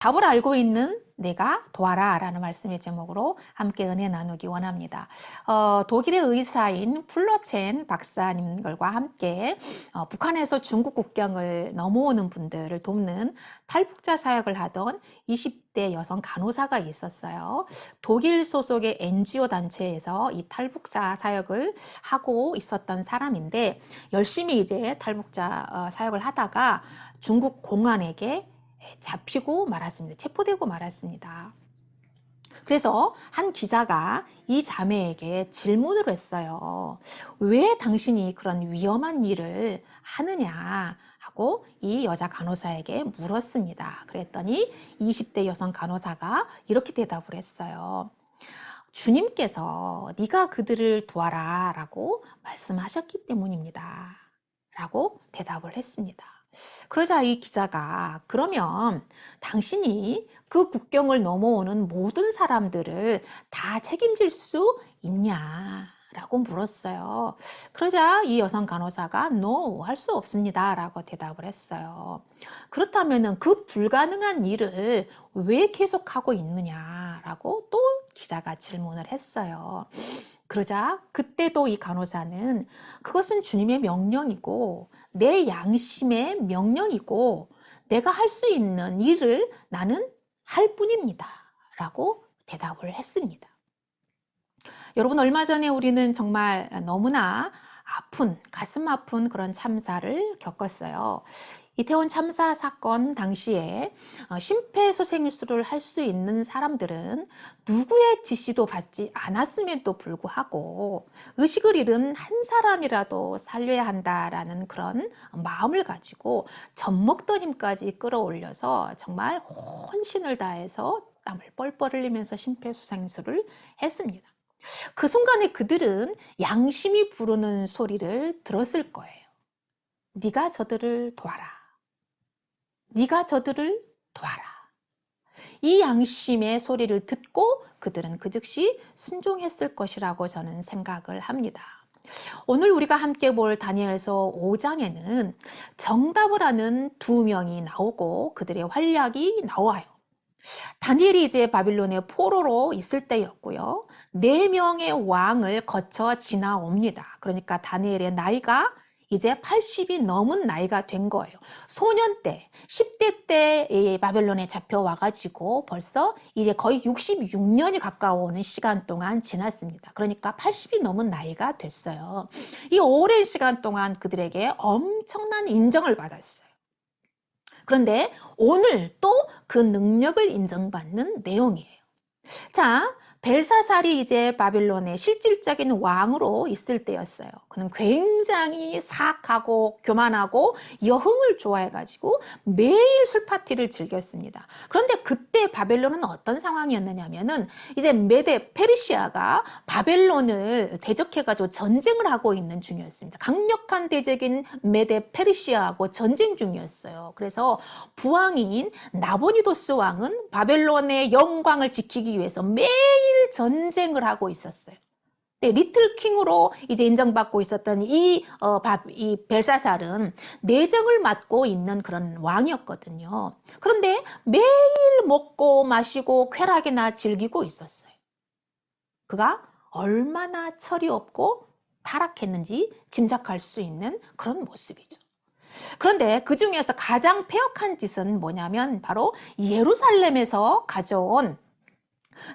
답을 알고 있는 내가 도와라 라는 말씀의 제목으로 함께 은혜 나누기 원합니다. 독일의 의사인 플러첸 박사님들과 함께 북한에서 중국 국경을 넘어오는 분들을 돕는 탈북자 사역을 하던 20대 여성 간호사가 있었어요. 독일 소속의 NGO 단체에서 이 탈북자 사역을 하고 있었던 사람인데 열심히 이제 탈북자 사역을 하다가 중국 공안에게 잡히고 말았습니다. 체포되고 말았습니다. 그래서 한 기자가 이 자매에게 질문을 했어요. 왜 당신이 그런 위험한 일을 하느냐 하고 이 여자 간호사에게 물었습니다. 그랬더니 20대 여성 간호사가 이렇게 대답을 했어요. 주님께서 네가 그들을 도와라 라고 말씀하셨기 때문입니다. 라고 대답을 했습니다. 그러자 이 기자가 그러면 당신이 그 국경을 넘어오는 모든 사람들을 다 책임질 수 있냐? 라고 물었어요. 그러자 이 여성 간호사가 No, 할 수 없습니다. 라고 대답을 했어요. 그렇다면 그 불가능한 일을 왜 계속하고 있느냐? 라고 또 기자가 질문을 했어요. 그러자 그때도 이 간호사는 그것은 주님의 명령이고 내 양심의 명령이고 내가 할 수 있는 일을 나는 할 뿐입니다. 라고 대답을 했습니다. 여러분, 얼마 전에 우리는 정말 너무나 가슴 아픈 그런 참사를 겪었어요. 이태원 참사 사건 당시에 심폐소생술을 할 수 있는 사람들은 누구의 지시도 받지 않았음에도 불구하고 의식을 잃은 한 사람이라도 살려야 한다라는 그런 마음을 가지고 젖먹던 힘까지 끌어올려서 정말 혼신을 다해서 땀을 뻘뻘 흘리면서 심폐소생술을 했습니다. 그 순간에 그들은 양심이 부르는 소리를 들었을 거예요. 네가 저들을 도와라. 네가 저들을 도와라. 이 양심의 소리를 듣고 그들은 그 즉시 순종했을 것이라고 저는 생각을 합니다. 오늘 우리가 함께 볼 다니엘서 5장에는 정답을 아는 두 명이 나오고 그들의 활약이 나와요. 다니엘이 이제 바빌론의 포로로 있을 때였고요. 4명의 왕을 거쳐 지나옵니다. 그러니까 다니엘의 나이가 이제 80이 넘은 나이가 된 거예요. 소년 때, 10대 때 바벨론에 잡혀와가지고 벌써 이제 거의 66년이 가까워오는 시간 동안 지났습니다. 그러니까 80이 넘은 나이가 됐어요. 이 오랜 시간 동안 그들에게 엄청난 인정을 받았어요. 그런데 오늘 또 그 능력을 인정받는 내용이에요. 자, 벨사살이 이제 바빌론의 실질적인 왕으로 있을 때였어요. 그는 굉장히 사악하고 교만하고 여흥을 좋아해가지고 매일 술 파티를 즐겼습니다. 그런데 그때 바벨론은 어떤 상황이었느냐면은 이제 메데 페르시아가 바벨론을 대적해가지고 전쟁을 하고 있는 중이었습니다. 강력한 대적인 메데 페르시아하고 전쟁 중이었어요. 그래서 부왕인 나보니도스 왕은 바벨론의 영광을 지키기 위해서 매일 전쟁을 하고 있었어요. 네, 리틀 킹으로 이제 인정받고 있었던 이 벨사살은 내정을 맡고 있는 그런 왕이었거든요. 그런데 매일 먹고 마시고 쾌락이나 즐기고 있었어요. 그가 얼마나 철이 없고 타락했는지 짐작할 수 있는 그런 모습이죠. 그런데 그 중에서 가장 폐역한 짓은 뭐냐면 바로 예루살렘에서 가져온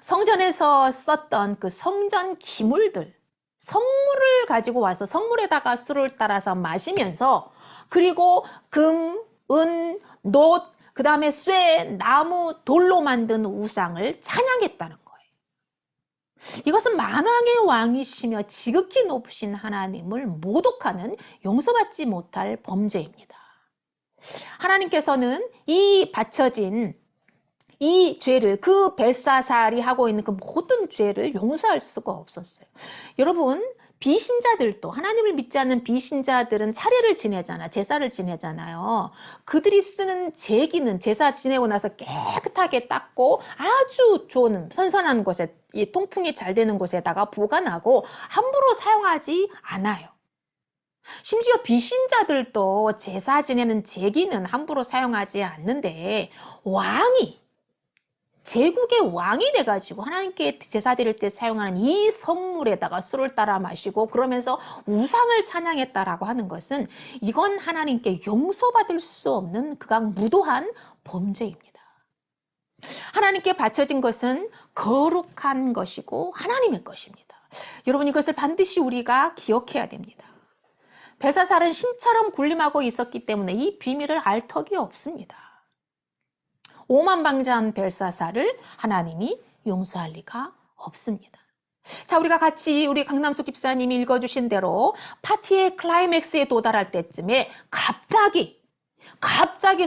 성전에서 썼던 그 성전 기물들, 성물을 가지고 와서 성물에다가 술을 따라서 마시면서 그리고 금, 은, 놋, 그 다음에 쇠, 나무, 돌로 만든 우상을 찬양했다는 거예요. 이것은 만왕의 왕이시며 지극히 높으신 하나님을 모독하는 용서받지 못할 범죄입니다. 하나님께서는 이 바쳐진 이 죄를 그 벨사살이 하고 있는 그 모든 죄를 용서할 수가 없었어요. 여러분 비신자들도 하나님을 믿지 않는 비신자들은 차례를 지내잖아, 제사를 지내잖아요. 그들이 쓰는 제기는 제사 지내고 나서 깨끗하게 닦고 아주 좋은 선선한 곳에 이 통풍이 잘 되는 곳에다가 보관하고 함부로 사용하지 않아요. 심지어 비신자들도 제사 지내는 제기는 함부로 사용하지 않는데 왕이 제국의 왕이 돼가지고 하나님께 제사 드릴 때 사용하는 이 성물에다가 술을 따라 마시고 그러면서 우상을 찬양했다라고 하는 것은 이건 하나님께 용서받을 수 없는 극악무도한 범죄입니다. 하나님께 바쳐진 것은 거룩한 것이고 하나님의 것입니다. 여러분 이것을 반드시 우리가 기억해야 됩니다. 벨사살은 신처럼 군림하고 있었기 때문에 이 비밀을 알 턱이 없습니다. 오만방자한 벨사살을 하나님이 용서할 리가 없습니다. 자, 우리가 같이 우리 강남수 집사님이 읽어주신 대로 파티의 클라이맥스에 도달할 때쯤에 갑자기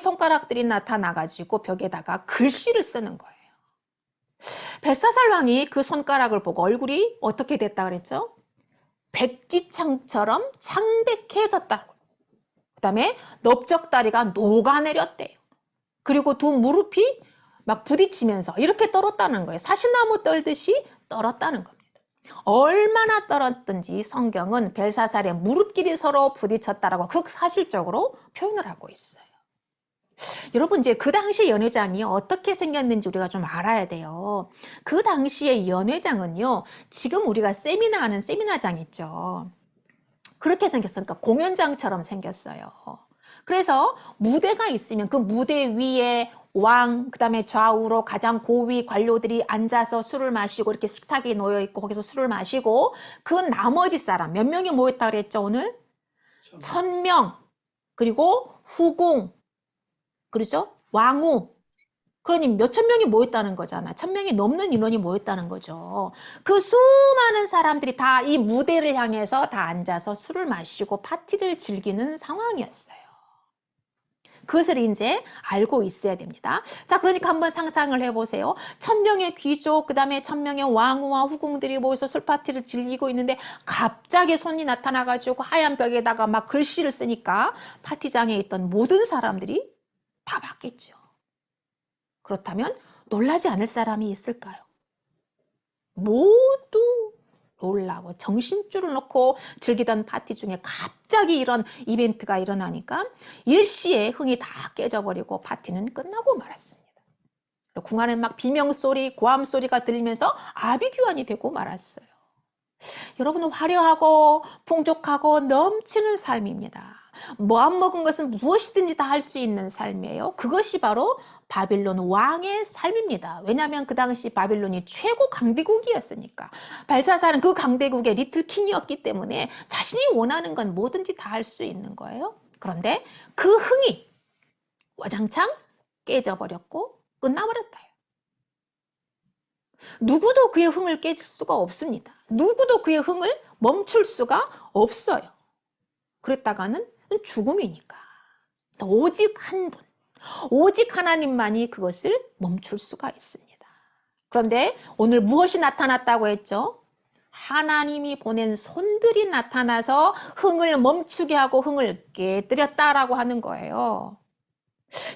손가락들이 나타나가지고 벽에다가 글씨를 쓰는 거예요. 벨사살 왕이 그 손가락을 보고 얼굴이 어떻게 됐다 그랬죠? 백지창처럼 창백해졌다고. 그 다음에 넓적다리가 녹아내렸대요. 그리고 두 무릎이 막 부딪히면서 이렇게 떨었다는 거예요. 사시나무 떨듯이 떨었다는 겁니다. 얼마나 떨었든지 성경은 벨사살의 무릎끼리 서로 부딪혔다라고 극사실적으로 표현을 하고 있어요. 여러분 이제 그 당시 연회장이 어떻게 생겼는지 우리가 좀 알아야 돼요. 그 당시의 연회장은요. 지금 우리가 세미나 하는 세미나장 있죠. 그렇게 생겼어요. 그러니까 공연장처럼 생겼어요. 그래서 무대가 있으면 그 무대 위에 왕, 그 다음에 좌우로 가장 고위 관료들이 앉아서 술을 마시고 이렇게 식탁이 놓여 있고 거기서 술을 마시고 그 나머지 사람 몇 명이 모였다 그랬죠 오늘? 1000명 그리고 후궁 그렇죠? 왕후 그러니 몇천 명이 모였다는 거잖아. 1000명이 넘는 인원이 모였다는 거죠. 그 수많은 사람들이 다 이 무대를 향해서 다 앉아서 술을 마시고 파티를 즐기는 상황이었어요. 그것을 이제 알고 있어야 됩니다. 자, 그러니까 한번 상상을 해보세요. 1000명의 귀족, 그 다음에 1000명의 왕후와 후궁들이 모여서 술 파티를 즐기고 있는데 갑자기 손이 나타나가지고 하얀 벽에다가 막 글씨를 쓰니까 파티장에 있던 모든 사람들이 다 봤겠죠. 그렇다면 놀라지 않을 사람이 있을까요? 모두 놀라고 정신줄을 놓고 즐기던 파티 중에 갑자기 이런 이벤트가 일어나니까 일시에 흥이 다 깨져버리고 파티는 끝나고 말았습니다. 궁 안에 막 비명소리, 고함소리가 들리면서 아비규환이 되고 말았어요. 여러분은 화려하고 풍족하고 넘치는 삶입니다. 마음 먹은 것은 무엇이든지 다 할 수 있는 삶이에요. 그것이 바로 바빌론 왕의 삶입니다. 왜냐하면 그 당시 바빌론이 최고 강대국이었으니까. 벨사살은 그 강대국의 리틀 킹이었기 때문에 자신이 원하는 건 뭐든지 다 할 수 있는 거예요. 그런데 그 흥이 와장창 깨져버렸고 끝나버렸다. 누구도 그의 흥을 깨질 수가 없습니다. 누구도 그의 흥을 멈출 수가 없어요. 그랬다가는 죽음이니까. 오직 한 분, 오직 하나님만이 그것을 멈출 수가 있습니다. 그런데 오늘 무엇이 나타났다고 했죠? 하나님이 보낸 손들이 나타나서 흥을 멈추게 하고 흥을 깨뜨렸다라고 하는 거예요.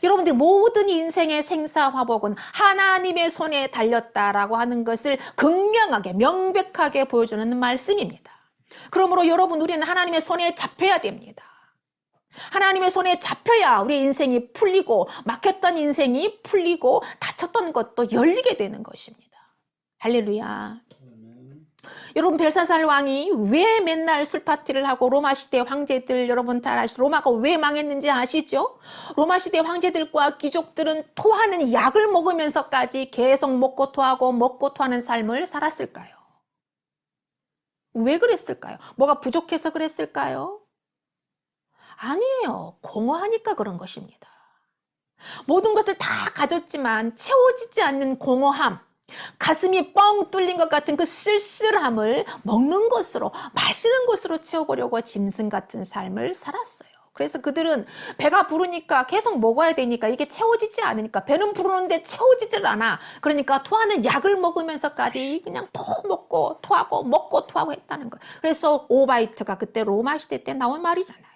여러분들 모든 인생의 생사화복은 하나님의 손에 달렸다라고 하는 것을 극명하게 명백하게 보여주는 말씀입니다. 그러므로 여러분 우리는 하나님의 손에 잡혀야 됩니다. 하나님의 손에 잡혀야 우리 인생이 풀리고 막혔던 인생이 풀리고 닫혔던 것도 열리게 되는 것입니다. 할렐루야. 여러분 벨사살 왕이 왜 맨날 술파티를 하고 로마 시대 황제들 여러분 다 아시죠? 로마가 왜 망했는지 아시죠? 로마 시대 황제들과 귀족들은 토하는 약을 먹으면서까지 계속 먹고 토하는 삶을 살았을까요? 왜 그랬을까요? 뭐가 부족해서 그랬을까요? 아니에요. 공허하니까 그런 것입니다. 모든 것을 다 가졌지만 채워지지 않는 공허함, 가슴이 뻥 뚫린 것 같은 그 쓸쓸함을 먹는 것으로 마시는 것으로 채워보려고 짐승 같은 삶을 살았어요. 그래서 그들은 배가 부르니까 계속 먹어야 되니까 이게 채워지지 않으니까 배는 부르는데 채워지질 않아. 그러니까 토하는 약을 먹으면서까지 그냥 먹고 토하고 먹고 토하고 했다는 거예요. 그래서 오바이트가 그때 로마 시대 때 나온 말이잖아요.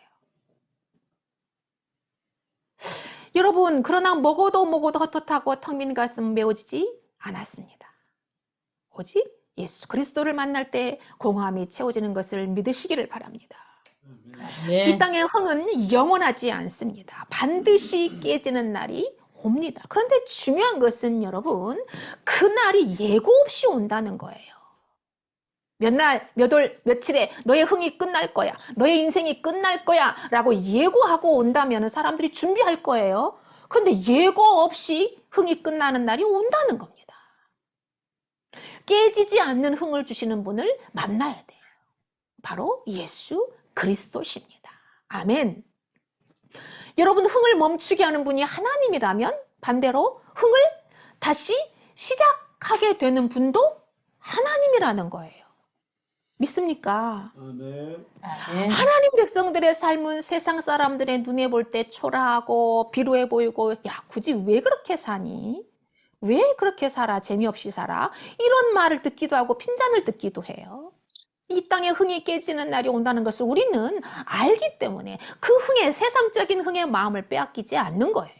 여러분 그러나 먹어도 헛헛하고 텅 빈 가슴 메워지지 않았습니다. 오직 예수 그리스도를 만날 때 공허함이 채워지는 것을 믿으시기를 바랍니다. 이 땅의 흥은 영원하지 않습니다. 반드시 깨지는 날이 옵니다. 그런데 중요한 것은 여러분, 그날이 예고 없이 온다는 거예요. 몇 날, 몇 월, 며칠에 너의 흥이 끝날 거야. 너의 인생이 끝날 거야. 라고 예고하고 온다면 사람들이 준비할 거예요. 그런데 예고 없이 흥이 끝나는 날이 온다는 겁니다. 깨지지 않는 흥을 주시는 분을 만나야 돼요. 바로 예수 그리스도십니다. 아멘. 여러분, 흥을 멈추게 하는 분이 하나님이라면 반대로 흥을 다시 시작하게 되는 분도 하나님이라는 거예요. 믿습니까? 아멘. 하나님 백성들의 삶은 세상 사람들의 눈에 볼 때 초라하고 비루해 보이고, 야, 굳이 왜 그렇게 사니? 왜 그렇게 살아? 재미없이 살아? 이런 말을 듣기도 하고 핀잔을 듣기도 해요. 이 땅에 흥이 깨지는 날이 온다는 것을 우리는 알기 때문에 그 흥에, 세상적인 흥의 마음을 빼앗기지 않는 거예요.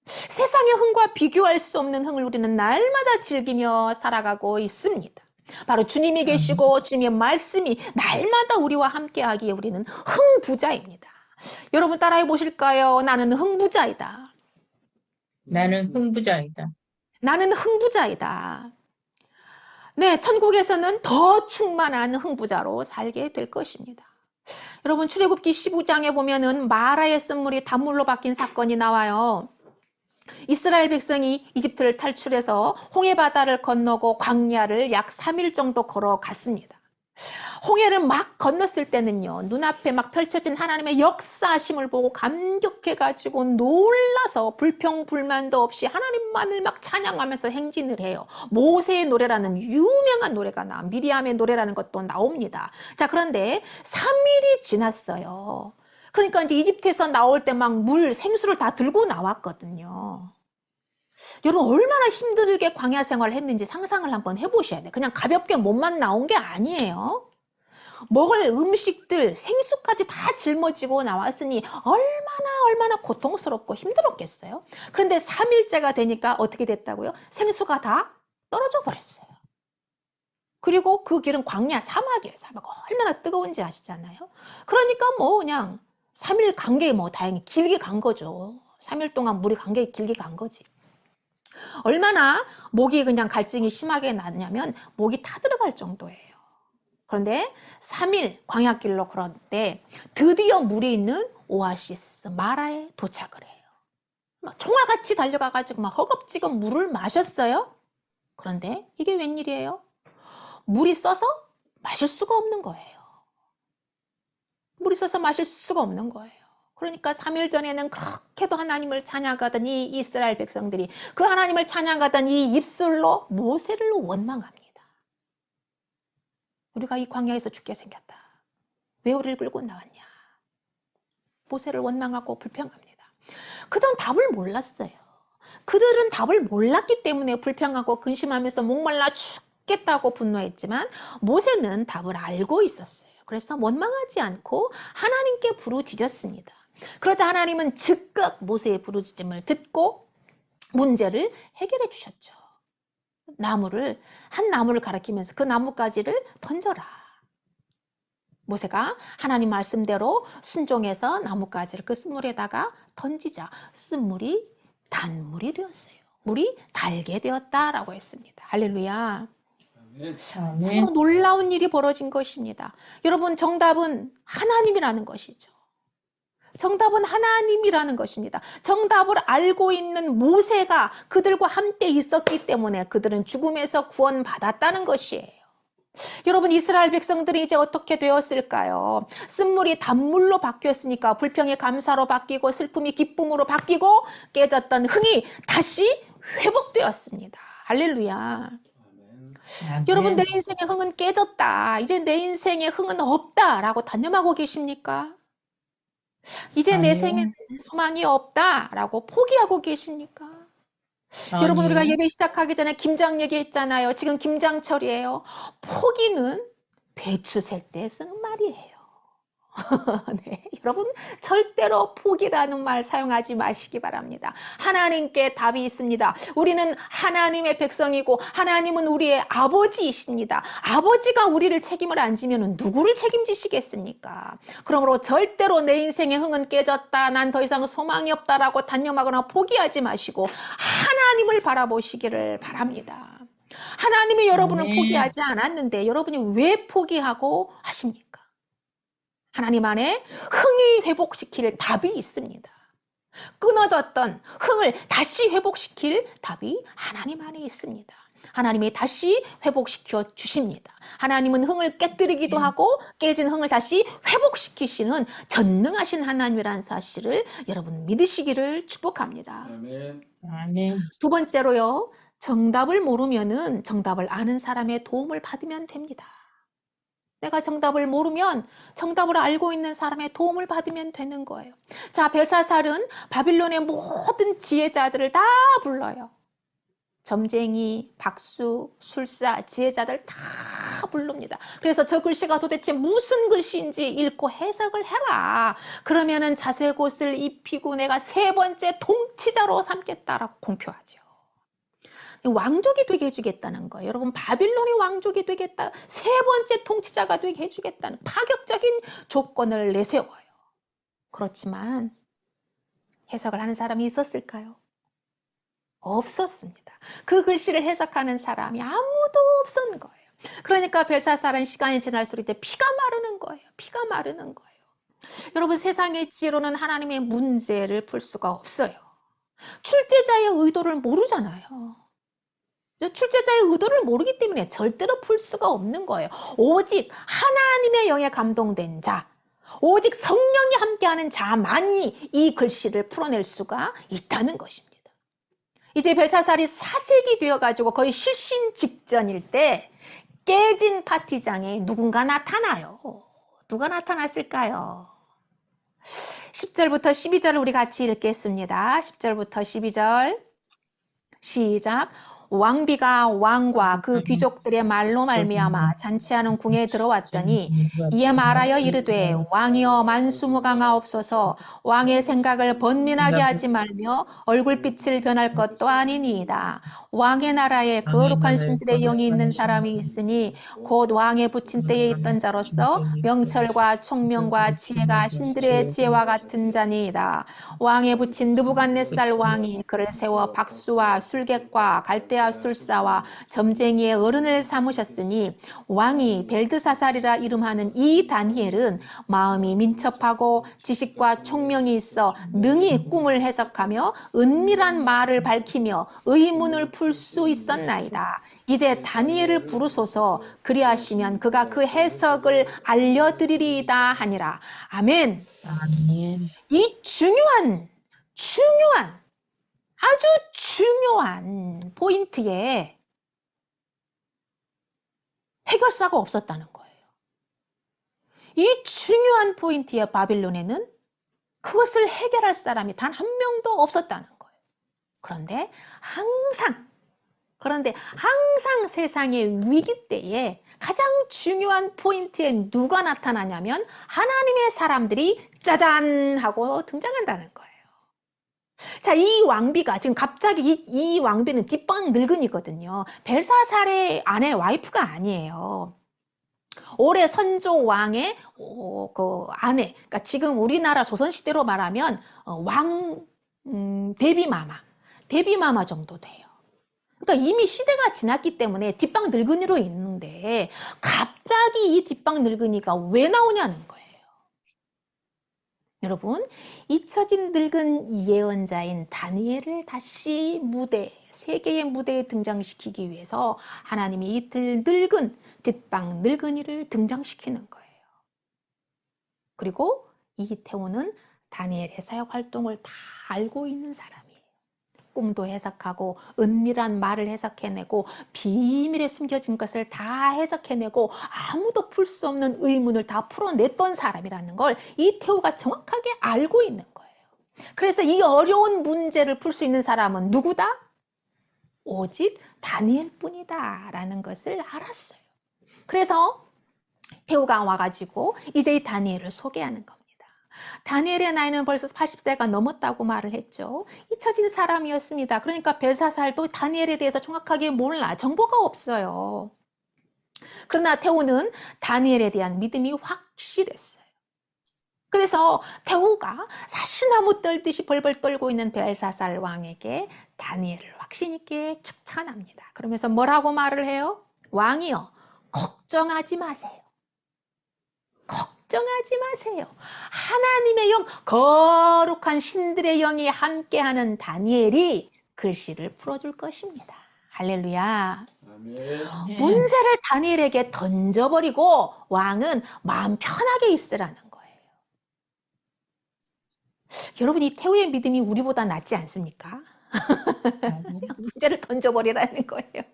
세상의 흥과 비교할 수 없는 흥을 우리는 날마다 즐기며 살아가고 있습니다. 바로 주님이 계시고 주님의 말씀이 날마다 우리와 함께하기에 우리는 흥부자입니다. 여러분 따라해 보실까요? 나는 흥부자이다. 나는 흥부자이다. 나는 흥부자이다. 네, 천국에서는 더 충만한 흥부자로 살게 될 것입니다. 여러분 출애굽기 15장에 보면은 마라의 쓴물이 단물로 바뀐 사건이 나와요. 이스라엘 백성이 이집트를 탈출해서 홍해 바다를 건너고 광야를 약 3일 정도 걸어갔습니다. 홍해를 막 건넜을 때는요, 눈앞에 막 펼쳐진 하나님의 역사하심을 보고 감격해가지고 놀라서 불평불만도 없이 하나님만을 막 찬양하면서 행진을 해요. 모세의 노래라는 유명한 노래가 미리암의 노래라는 것도 나옵니다. 자, 그런데 3일이 지났어요. 그러니까 이제 이집트에서 나올 때 막 생수를 다 들고 나왔거든요. 여러분 얼마나 힘들게 광야 생활을 했는지 상상을 한번 해보셔야 돼요. 그냥 가볍게 몸만 나온 게 아니에요. 먹을 음식들, 생수까지 다 짊어지고 나왔으니 얼마나 고통스럽고 힘들었겠어요. 그런데 3일째가 되니까 어떻게 됐다고요? 생수가 다 떨어져 버렸어요. 그리고 그 길은 광야, 사막이에요. 사막 얼마나 뜨거운지 아시잖아요. 그러니까 뭐 그냥 3일 간 게 뭐 다행히 길게 간 거죠. 3일 동안 물이 간 게 길게 간 거지. 얼마나 목이 그냥 갈증이 심하게 나냐면 목이 타들어갈 정도예요. 그런데 3일 광야길로 걸을 때 드디어 물이 있는 오아시스 마라에 도착을 해요. 막 총알같이 달려가가지고 막 허겁지겁 물을 마셨어요. 그런데 이게 웬일이에요? 물이 써서 마실 수가 없는 거예요. 물이 써서 마실 수가 없는 거예요. 그러니까 3일 전에는 그렇게도 하나님을 찬양하던 이 이스라엘 백성들이 그 하나님을 찬양하던 이 입술로 모세를 원망합니다. 우리가 이 광야에서 죽게 생겼다. 왜 우리를 끌고 나왔냐. 모세를 원망하고 불평합니다. 그들은 답을 몰랐어요. 그들은 답을 몰랐기 때문에 불평하고 근심하면서 목말라 죽겠다고 분노했지만 모세는 답을 알고 있었어요. 그래서 원망하지 않고 하나님께 부르짖었습니다. 그러자 하나님은 즉각 모세의 부르짖음을 듣고 문제를 해결해 주셨죠. 한 나무를 가리키면서 그 나뭇가지를 던져라. 모세가 하나님 말씀대로 순종해서 나뭇가지를 그 쓴물에다가 던지자 쓴물이 단물이 되었어요. 물이 달게 되었다라고 했습니다. 할렐루야. 참으로 놀라운 일이 벌어진 것입니다. 여러분 정답은 하나님이라는 것이죠. 정답은 하나님이라는 것입니다. 정답을 알고 있는 모세가 그들과 함께 있었기 때문에 그들은 죽음에서 구원받았다는 것이에요. 여러분 이스라엘 백성들이 이제 어떻게 되었을까요? 쓴물이 단물로 바뀌었으니까 불평이 감사로 바뀌고 슬픔이 기쁨으로 바뀌고 깨졌던 흥이 다시 회복되었습니다. 할렐루야. 여러분 내 인생의 흥은 깨졌다. 이제 내 인생의 흥은 없다라고 단념하고 계십니까? 이제 내 생에는 소망이 없다라고 포기하고 계십니까? 여러분 우리가 예배 시작하기 전에 김장 얘기했잖아요. 지금 김장철이에요. 포기는 배추 셀 때 쓰는 말이에요. 네, 여러분 절대로 포기라는 말 사용하지 마시기 바랍니다. 하나님께 답이 있습니다. 우리는 하나님의 백성이고 하나님은 우리의 아버지이십니다. 아버지가 우리를 책임을 안 지면 누구를 책임지시겠습니까? 그러므로 절대로 내 인생의 흥은 깨졌다, 난 더 이상 소망이 없다라고 단념하거나 포기하지 마시고 하나님을 바라보시기를 바랍니다. 하나님이 여러분을 아멘. 포기하지 않았는데 여러분이 왜 포기하고 하십니까? 하나님 안에 흥이 회복시킬 답이 있습니다. 끊어졌던 흥을 다시 회복시킬 답이 하나님 안에 있습니다. 하나님이 다시 회복시켜 주십니다. 하나님은 흥을 깨뜨리기도 하고 깨진 흥을 다시 회복시키시는 전능하신 하나님이라는 사실을 여러분 믿으시기를 축복합니다. 아멘. 아멘. 두 번째로요. 정답을 모르면은 정답을 아는 사람의 도움을 받으면 됩니다. 내가 정답을 모르면 정답을 알고 있는 사람의 도움을 받으면 되는 거예요. 자, 벨사살은 바빌론의 모든 지혜자들을 다 불러요. 점쟁이, 박수, 술사, 지혜자들 다 부릅니다. 그래서 저 글씨가 도대체 무슨 글씨인지 읽고 해석을 해라. 그러면은 자색옷을 입히고 내가 세 번째 통치자로 삼겠다라고 공표하죠. 왕족이 되게 해주겠다는 거예요. 여러분, 바빌론이 왕족이 되겠다, 세 번째 통치자가 되게 해주겠다는 파격적인 조건을 내세워요. 그렇지만 해석을 하는 사람이 있었을까요? 없었습니다. 그 글씨를 해석하는 사람이 아무도 없었는 거예요. 그러니까 벨사살은 시간이 지날수록 이제 피가 마르는 거예요. 피가 마르는 거예요. 여러분, 세상의 지혜로는 하나님의 문제를 풀 수가 없어요. 출제자의 의도를 모르잖아요. 출제자의 의도를 모르기 때문에 절대로 풀 수가 없는 거예요. 오직 하나님의 영에 감동된 자, 오직 성령이 함께하는 자만이 이 글씨를 풀어낼 수가 있다는 것입니다. 이제 벨사살이 사색이 되어가지고 거의 실신 직전일 때 깨진 파티장에 누군가 나타나요. 누가 나타났을까요? 10절부터 12절을 우리 같이 읽겠습니다. 10절부터 12절 시작. 왕비가 왕과 그 귀족들의 말로 말미암아 잔치하는 궁에 들어왔더니 이에 말하여 이르되 왕이여 만수무강하옵소서. 왕의 생각을 번민하게 하지 말며 얼굴빛을 변할 것도 아니니이다. 왕의 나라에 거룩한 신들의 영이 있는 사람이 있으니 곧 왕의 부친 때에 있던 자로서 명철과 총명과 지혜가 신들의 지혜와 같은 자니이다. 왕의 부친 느부갓네살 왕이 그를 세워 박수와 술객과 갈대아 술사와 점쟁이의 어른을 삼으셨으니 왕이 벨드사살이라 이름하는 이 다니엘은 마음이 민첩하고 지식과 총명이 있어 능히 꿈을 해석하며 은밀한 말을 밝히며 의문을 풀 수 있었나이다. 이제 다니엘을 부르소서. 그리하시면 그가 그 해석을 알려드리리이다 하니라. 아멘. 아멘. 이 중요한 아주 중요한 포인트에 해결사가 없었다는 거예요. 이 중요한 포인트에 바빌론에는 그것을 해결할 사람이 단 한 명도 없었다는 거예요. 그런데 항상 세상의 위기 때에 가장 중요한 포인트에 누가 나타나냐면 하나님의 사람들이 짜잔 하고 등장한다는 거예요. 자, 이 왕비가 지금 갑자기 이 왕비는 뒷방 늙은이거든요. 벨사살의 아내 와이프가 아니에요. 올해 선조 왕의 그 아내, 그러니까 지금 우리나라 조선시대로 말하면 데뷔마마 정도 돼요. 그러니까 이미 시대가 지났기 때문에 뒷방 늙은이로 있는데 갑자기 이 뒷방 늙은이가 왜 나오냐는 거예요. 여러분, 잊혀진 늙은 예언자인 다니엘을 다시 세계의 무대에 등장시키기 위해서 하나님이 이 늙은 뒷방 늙은이를 등장시키는 거예요. 그리고 이태호는 다니엘의 사역 활동을 다 알고 있는 사람이에요. 꿈도 해석하고 은밀한 말을 해석해내고 비밀에 숨겨진 것을 다 해석해내고 아무도 풀 수 없는 의문을 다 풀어냈던 사람이라는 걸 이태호가 정확하게 알고 있는 거예요. 그래서 이 어려운 문제를 풀 수 있는 사람은 누구다? 오직 다니엘뿐이다 라는 것을 알았어요. 그래서 태후가 와가지고 이제 이 다니엘을 소개하는 겁니다. 다니엘의 나이는 벌써 80세가 넘었다고 말을 했죠. 잊혀진 사람이었습니다. 그러니까 벨사살도 다니엘에 대해서 정확하게 몰라. 정보가 없어요. 그러나 태후는 다니엘에 대한 믿음이 확실했어요. 그래서 태후가 사시나무 떨듯이 벌벌 떨고 있는 벨사살 왕에게 다니엘을 확신 있게 축찬합니다. 그러면서 뭐라고 말을 해요? 왕이여, 걱정하지 마세요. 걱정하지 마세요. 하나님의 영, 거룩한 신들의 영이 함께하는 다니엘이 글씨를 풀어줄 것입니다. 할렐루야. 아멘. 네. 문제를 다니엘에게 던져버리고 왕은 마음 편하게 있으라는 거예요. 여러분, 이 태후의 믿음이 우리보다 낫지 않습니까? 문제를 던져버리라는 거예요.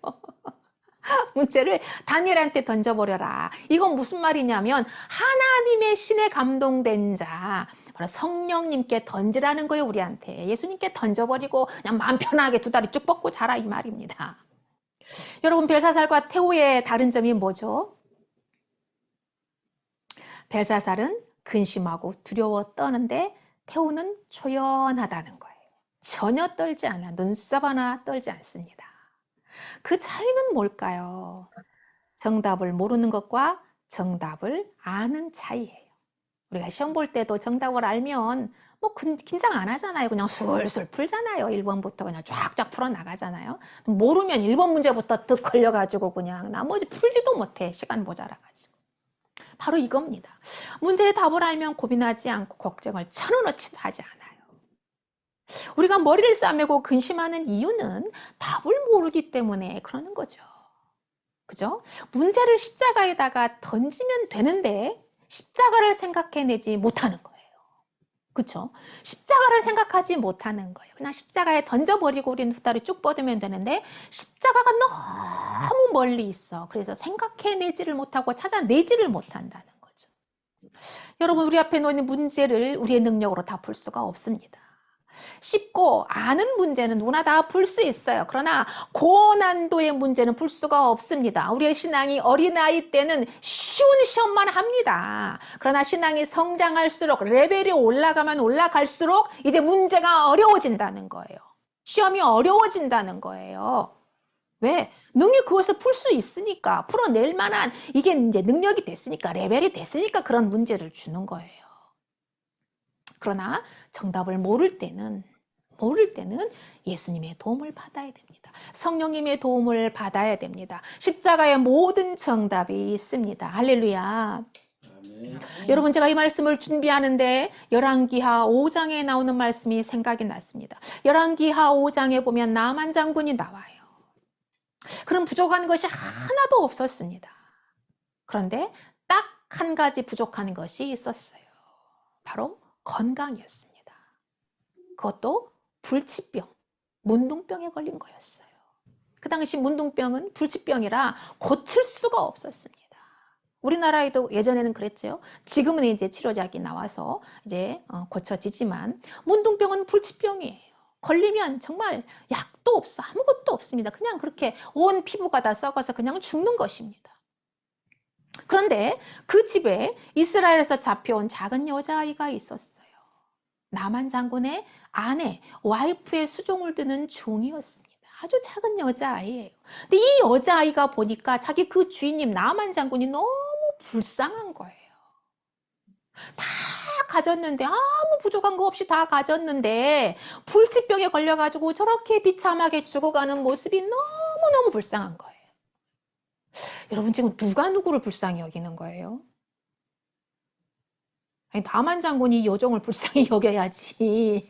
문제를 다니엘한테 던져버려라. 이건 무슨 말이냐면 하나님의 신에 감동된 자, 바로 성령님께 던지라는 거예요. 우리한테. 예수님께 던져버리고 그냥 마음 편하게 두 다리 쭉 뻗고 자라 이 말입니다. 여러분, 벨사살과 태후의 다른 점이 뭐죠? 벨사살은 근심하고 두려워 떠는데 태후는 초연하다는 거예요. 전혀 떨지 않아. 눈썹 하나 떨지 않습니다. 그 차이는 뭘까요? 정답을 모르는 것과 정답을 아는 차이예요. 우리가 시험 볼 때도 정답을 알면 뭐 긴장 안 하잖아요. 그냥 술술 풀잖아요. 1번부터 그냥 쫙쫙 풀어 나가잖아요. 모르면 1번 문제부터 득 걸려가지고 그냥 나머지 풀지도 못해. 시간 모자라가지고. 바로 이겁니다. 문제의 답을 알면 고민하지 않고 걱정을 천원어치도 하지 않아요. 우리가 머리를 싸매고 근심하는 이유는 답을 모르기 때문에 그러는 거죠. 그죠? 문제를 십자가에다가 던지면 되는데 십자가를 생각해내지 못하는 거예요. 그쵸? 십자가를 생각하지 못하는 거예요. 그냥 십자가에 던져버리고 우리는 두 다리 쭉 뻗으면 되는데 십자가가 너무 멀리 있어. 그래서 생각해내지를 못하고 찾아내지를 못한다는 거죠. 여러분, 우리 앞에 놓인 문제를 우리의 능력으로 다 풀 수가 없습니다. 쉽고 아는 문제는 누구나 다 풀 수 있어요. 그러나 고난도의 문제는 풀 수가 없습니다. 우리의 신앙이 어린아이 때는 쉬운 시험만 합니다. 그러나 신앙이 성장할수록 레벨이 올라가면 올라갈수록 이제 문제가 어려워진다는 거예요. 시험이 어려워진다는 거예요. 왜? 능히 그것을 풀 수 있으니까, 풀어낼 만한 이게 이제 능력이 됐으니까, 레벨이 됐으니까 그런 문제를 주는 거예요. 그러나 정답을 모를 때는 예수님의 도움을 받아야 됩니다. 성령님의 도움을 받아야 됩니다. 십자가에 모든 정답이 있습니다. 할렐루야. 아멘. 여러분, 제가 이 말씀을 준비하는데 열왕기하 5장에 나오는 말씀이 생각이 났습니다. 열왕기하 5장에 보면 나만 장군이 나와요. 그럼 부족한 것이 하나도 없었습니다. 그런데 딱 한 가지 부족한 것이 있었어요. 바로 건강이었습니다. 그것도 불치병, 문둥병에 걸린 거였어요. 그 당시 문둥병은 불치병이라 고칠 수가 없었습니다. 우리나라에도 예전에는 그랬죠. 지금은 이제 치료약이 나와서 이제 고쳐지지만 문둥병은 불치병이에요. 걸리면 정말 약도 없어, 아무것도 없습니다. 그냥 그렇게 온 피부가 다 썩어서 그냥 죽는 것입니다. 그런데 그 집에 이스라엘에서 잡혀온 작은 여자아이가 있었어요. 나만 장군의 아내, 와이프의 수종을 드는 종이었습니다. 아주 작은 여자아이예요. 근데 이 여자아이가 보니까 자기 그 주인님 나만 장군이 너무 불쌍한 거예요. 다 가졌는데 아무 부족한 거 없이 다 가졌는데 불치병에 걸려가지고 저렇게 비참하게 죽어가는 모습이 너무너무 불쌍한 거예요. 여러분, 지금 누가 누구를 불쌍히 여기는 거예요? 아니, 나만 장군이 여종을 불쌍히 여겨야지.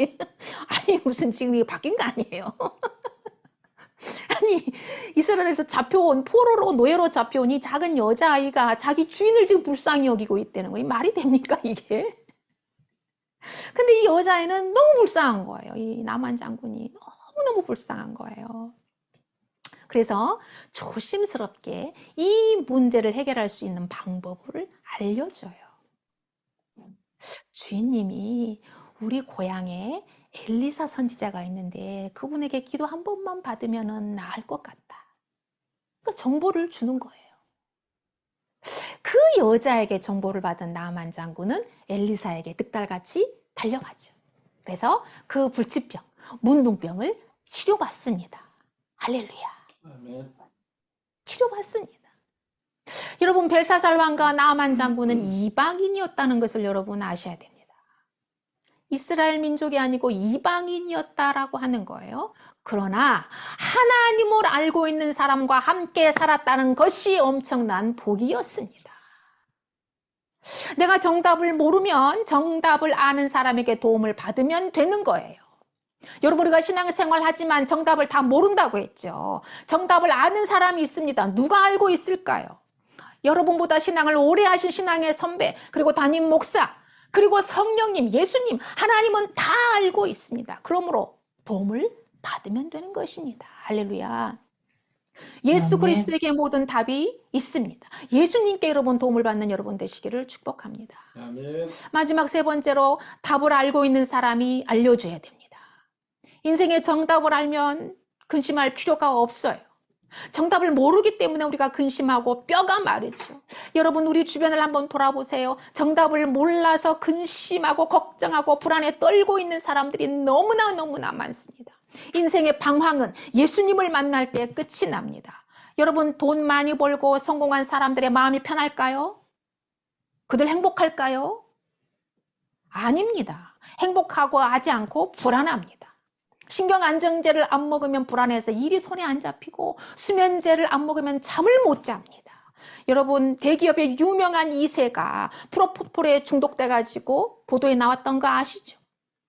아니, 무슨 지금 이거 바뀐 거 아니에요? 아니, 이스라엘에서 잡혀온 포로로 노예로 잡혀온 이 작은 여자아이가 자기 주인을 지금 불쌍히 여기고 있다는 거예요. 말이 됩니까, 이게? 근데 이 여자아이는 너무 불쌍한 거예요. 이 나만 장군이 너무너무 불쌍한 거예요. 그래서 조심스럽게 이 문제를 해결할 수 있는 방법을 알려줘요. 주인님이 우리 고향에 엘리사 선지자가 있는데 그분에게 기도 한 번만 받으면 나을 것 같다. 그러니까 정보를 주는 거예요. 그 여자에게 정보를 받은 나아만 장군은 엘리사에게 득달같이 달려가죠. 그래서 그 불치병, 문둥병을 치료받습니다. 할렐루야. 아멘. 치료받습니다. 여러분, 벨사살 왕과 나아만 장군은 이방인이었다는 것을 여러분 아셔야 됩니다. 이스라엘 민족이 아니고 이방인이었다라고 하는 거예요. 그러나 하나님을 알고 있는 사람과 함께 살았다는 것이 엄청난 복이었습니다. 내가 정답을 모르면 정답을 아는 사람에게 도움을 받으면 되는 거예요. 여러분, 우리가 신앙생활 하지만 정답을 다 모른다고 했죠. 정답을 아는 사람이 있습니다. 누가 알고 있을까요? 여러분보다 신앙을 오래 하신 신앙의 선배, 그리고 담임 목사, 그리고 성령님, 예수님, 하나님은 다 알고 있습니다. 그러므로 도움을 받으면 되는 것입니다. 할렐루야. 예수 아멘. 그리스도에게 모든 답이 있습니다. 예수님께 여러분 도움을 받는 여러분 되시기를 축복합니다. 아멘. 마지막 세 번째로 답을 알고 있는 사람이 알려줘야 됩니다. 인생의 정답을 알면 근심할 필요가 없어요. 정답을 모르기 때문에 우리가 근심하고 뼈가 마르죠. 여러분, 우리 주변을 한번 돌아보세요. 정답을 몰라서 근심하고 걱정하고 불안에 떨고 있는 사람들이 너무나 많습니다. 인생의 방황은 예수님을 만날 때 끝이 납니다. 여러분, 돈 많이 벌고 성공한 사람들의 마음이 편할까요? 그들 행복할까요? 아닙니다. 행복하고 하지 않고 불안합니다. 신경안정제를 안 먹으면 불안해서 일이 손에 안 잡히고, 수면제를 안 먹으면 잠을 못 잡니다. 여러분, 대기업의 유명한 2세가 프로포폴에 중독돼가지고 보도에 나왔던 거 아시죠?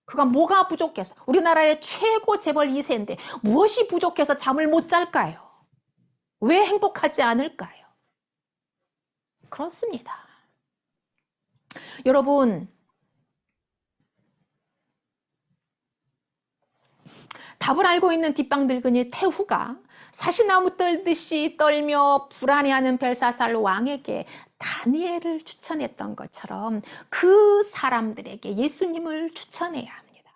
그가 뭐가 부족해서, 우리나라의 최고 재벌 2세인데 무엇이 부족해서 잠을 못 잘까요? 왜 행복하지 않을까요? 그렇습니다. 여러분, 답을 알고 있는 뒷방늙은이 태후가 사시나무 떨듯이 떨며 불안해하는 벨사살 왕에게 다니엘을 추천했던 것처럼 그 사람들에게 예수님을 추천해야 합니다.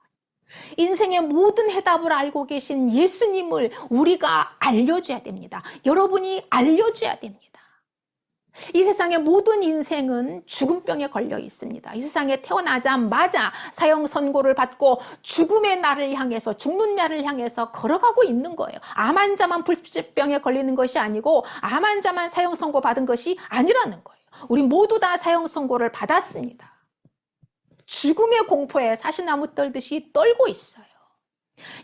인생의 모든 해답을 알고 계신 예수님을 우리가 알려줘야 됩니다. 여러분이 알려줘야 됩니다. 이 세상의 모든 인생은 죽음병에 걸려 있습니다. 이 세상에 태어나자마자 사형 선고를 받고 죽음의 날을 향해서, 죽는 날을 향해서 걸어가고 있는 거예요. 암 환자만 불치병에 걸리는 것이 아니고 암 환자만 사형 선고 받은 것이 아니라는 거예요. 우리 모두 다 사형 선고를 받았습니다. 죽음의 공포에 사시나무 떨듯이 떨고 있어요.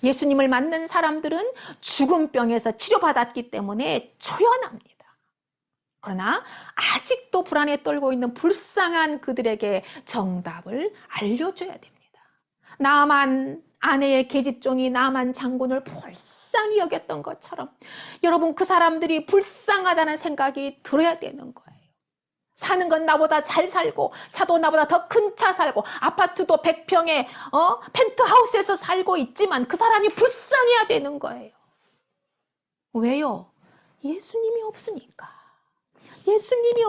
예수님을 만난 사람들은 죽음병에서 치료받았기 때문에 초연합니다. 그러나 아직도 불안에 떨고 있는 불쌍한 그들에게 정답을 알려줘야 됩니다. 나만 아내의 계집종이 나만 장군을 불쌍히 여겼던 것처럼 여러분, 그 사람들이 불쌍하다는 생각이 들어야 되는 거예요. 사는 건 나보다 잘 살고, 차도 나보다 더 큰 차 살고, 아파트도 100평에 펜트하우스에서 살고 있지만 그 사람이 불쌍해야 되는 거예요. 왜요? 예수님이 없으니까. 예수님이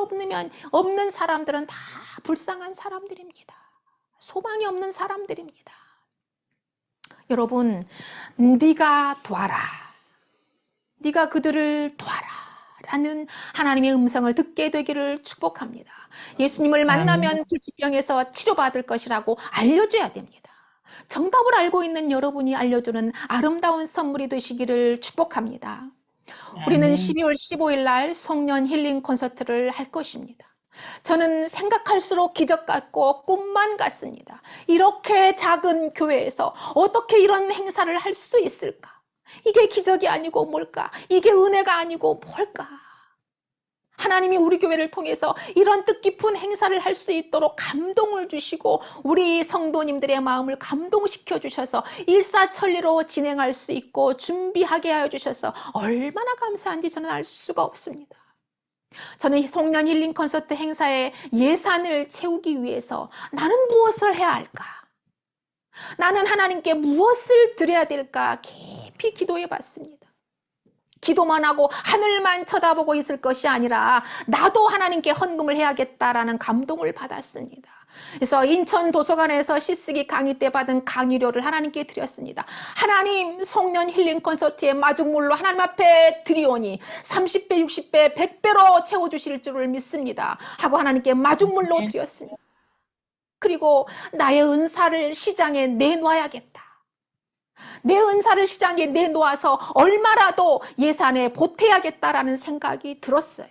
없는 사람들은 다 불쌍한 사람들입니다. 소망이 없는 사람들입니다. 여러분, 네가 도와라. 네가 그들을 도와라. 라는 하나님의 음성을 듣게 되기를 축복합니다. 예수님을 만나면 불치병에서 치료받을 것이라고 알려줘야 됩니다. 정답을 알고 있는 여러분이 알려주는 아름다운 선물이 되시기를 축복합니다. 우리는 아멘. 12월 15일 날 송년 힐링 콘서트를 할 것입니다. 저는 생각할수록 기적 같고 꿈만 같습니다. 이렇게 작은 교회에서 어떻게 이런 행사를 할 수 있을까? 이게 기적이 아니고 뭘까? 이게 은혜가 아니고 뭘까? 하나님이 우리 교회를 통해서 이런 뜻깊은 행사를 할 수 있도록 감동을 주시고 우리 성도님들의 마음을 감동시켜 주셔서 일사천리로 진행할 수 있고 준비하게 하여 주셔서 얼마나 감사한지 저는 알 수가 없습니다. 저는 송년 힐링 콘서트 행사의 예산을 채우기 위해서 나는 무엇을 해야 할까? 나는 하나님께 무엇을 드려야 될까? 깊이 기도해 봤습니다. 기도만 하고 하늘만 쳐다보고 있을 것이 아니라 나도 하나님께 헌금을 해야겠다라는 감동을 받았습니다. 그래서 인천 도서관에서 시쓰기 강의 때 받은 강의료를 하나님께 드렸습니다. 하나님 송년 힐링 콘서트의 마중물로 하나님 앞에 드리오니 30배, 60배, 100배로 채워주실 줄을 믿습니다. 하고 하나님께 마중물로 아멘. 드렸습니다. 그리고 나의 은사를 시장에 내놓아야겠다. 내 은사를 시장에 내놓아서 얼마라도 예산에 보태야겠다라는 생각이 들었어요.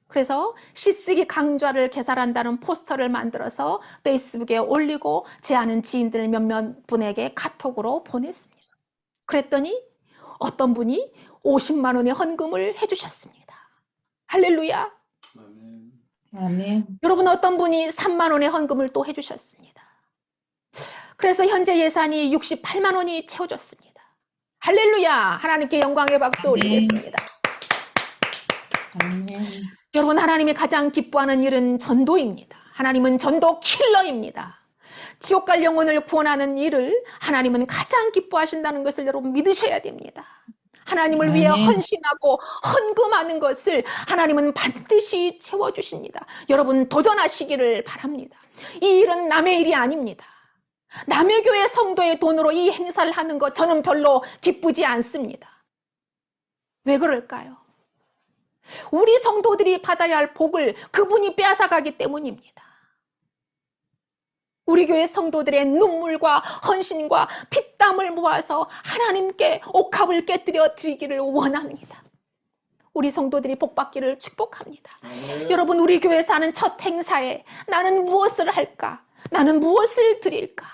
그래서 시쓰기 강좌를 개설한다는 포스터를 만들어서 페이스북에 올리고 제 아는 지인들 몇몇 분에게 카톡으로 보냈습니다. 그랬더니 어떤 분이 50만 원의 헌금을 해주셨습니다. 할렐루야. 아멘. 아멘. 여러분 어떤 분이 3만 원의 헌금을 또 해주셨습니다. 그래서 현재 예산이 68만 원이 채워졌습니다. 할렐루야. 하나님께 영광의 박수 아멘. 올리겠습니다. 아멘. 여러분 하나님이 가장 기뻐하는 일은 전도입니다. 하나님은 전도 킬러입니다. 지옥 갈 영혼을 구원하는 일을 하나님은 가장 기뻐하신다는 것을 여러분 믿으셔야 됩니다. 하나님을 위해 아멘. 헌신하고 헌금하는 것을 하나님은 반드시 채워주십니다. 여러분 도전하시기를 바랍니다. 이 일은 남의 일이 아닙니다. 남의 교회 성도의 돈으로 이 행사를 하는 것 저는 별로 기쁘지 않습니다. 왜 그럴까요? 우리 성도들이 받아야 할 복을 그분이 빼앗아가기 때문입니다. 우리 교회 성도들의 눈물과 헌신과 피땀을 모아서 하나님께 옥합을 깨뜨려 드리기를 원합니다. 우리 성도들이 복받기를 축복합니다. 여러분 우리 교회에서 하는 첫 행사에 나는 무엇을 할까? 나는 무엇을 드릴까?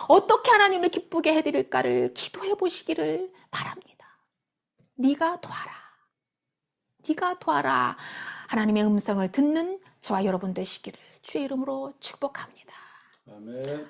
어떻게 하나님을 기쁘게 해드릴까를 기도해 보시기를 바랍니다. 네가 도와라. 네가 도와라. 하나님의 음성을 듣는 저와 여러분 되시기를 주의 이름으로 축복합니다. 아멘.